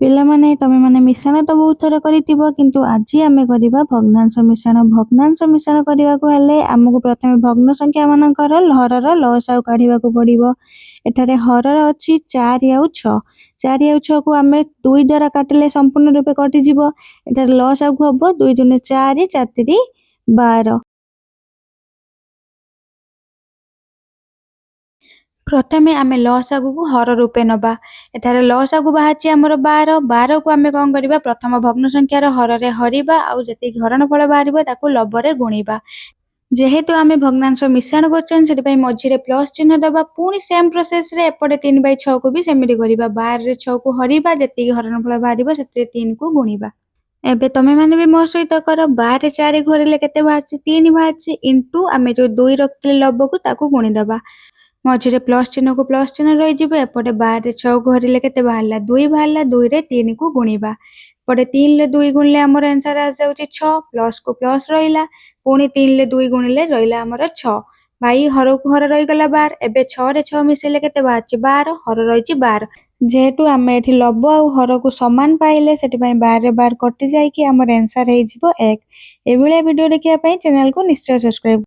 ପିଲାମାନେ ତମେମାନେ ମିଶାଣ ତ ବହୁତ ଥର କରିଥିବ, କିନ୍ତୁ ଆଜି ଆମେ କରିବା ଭଗ୍ନାଂଶ ମିଶାଣ। ଭଗ୍ନାଂଶ ମିଶାଣ କରିବାକୁ ହେଲେ ଆମକୁ ପ୍ରଥମେ ଭଗ୍ନ ସଂଖ୍ୟାମାନଙ୍କର ହରର ଲସାଗୁ କାଢ଼ିବାକୁ ପଡ଼ିବ। ଏଠାରେ ହରର ଅଛି 4 ଆଉ 6। 4 ଆଉ 6କୁ ଆମେ 2 ଦ୍ୱାରା କାଟିଲେ ସମ୍ପୂର୍ଣ୍ଣ ରୂପେ କଟିଯିବ। ଏଠାରେ ଲସାଗୁ ହବ 2 ଦୁନେ 4, 4 ତିରି 12। ପ୍ରଥମେ ଆମେ ଲସାଗୁକୁ ହର ରୂପେ ନେବା। ଏଠାରେ ଲସାଗୁ ବାହାରିଛି ଆମର 12। 12କୁ ଆମେ କ'ଣ କରିବା, ପ୍ରଥମ ଭଗ୍ନ ସଂଖ୍ୟାର ହରରେ ହରିବା ଆଉ ଯେତିକି ହରଣଫଳ ବାହାରିବ ତାକୁ ଲବରେ ଗୁଣିବା। ଯେହେତୁ ଆମେ ଭଗ୍ନାଂଶ ମିଶାଣ କରୁଛନ୍ତି ସେଥିପାଇଁ ମଝିରେ ପ୍ଲସ୍ ଚିହ୍ନ ଦେବା। ପୁଣି ସେମ୍ ପ୍ରୋସେସ୍ରେ ଏପଟେ 3/6କୁ ବି ସେମିତି କରିବା। 12ରେ 6କୁ ହରିବା, ଯେତିକି ହରଣଫଳ ବାହାରିବ ସେଥିରେ 3କୁ ଗୁଣିବା। ଏବେ ତମେମାନେ ବି ମୋ ସହିତ କର। 12ରେ 4କୁ ହରିଲେ କେତେ ବାହାରିଛି? 3 ବାହାରିଛି। ଇଣ୍ଟୁ ଆମେ ଯେଉଁ 2 ରଖିଥିଲେ ଲବକୁ ତାକୁ ଗୁଣିଦେବା। ମଝିରେ ପ୍ଲସ୍ ଚିହ୍ନକୁ ପ୍ଲସ୍ ଚିହ୍ନ ରହିଯିବ। ଏପଟେ 12ରେ 6କୁ ହରିଲେ କେତେ ବାହାରିଲା? 2 ବାହାରିଲା। 2ରେ 3କୁ ଗୁଣିବା। ଏପଟେ 3ରେ 2 ଗୁଣିଲେ ଆମର ଆନ୍ସର ଆସିଯାଉଛି 6। ପ୍ଲସ୍କୁ ପ୍ଲସ୍ ରହିଲା। ପୁଣି 3ରେ 2 ଗୁଣିଲେ ରହିଲା ଆମର 6। ଭାଇ ହରକୁ ହର ରହିଗଲା 12। ଏବେ 6ରେ 6 ମିଶେଇଲେ କେତେ ବାହାରିଛି? 12। ହର ରହିଛି 12। ଯେହେତୁ ଆମେ ଏଠି ଲବ ଆଉ ହରକୁ ସମାନ ପାଇଲେ ସେଥିପାଇଁ 12ରେ 12 କଟି ଯାଇକି ଆମର ଆନ୍ସର ହେଇଯିବ 1। ଏଭଳିଆ ଭିଡ଼ିଓ ଦେଖିବା ପାଇଁ ଚ୍ୟାନେଲକୁ ନିଶ୍ଚୟ ସବସ୍କ୍ରାଇବ୍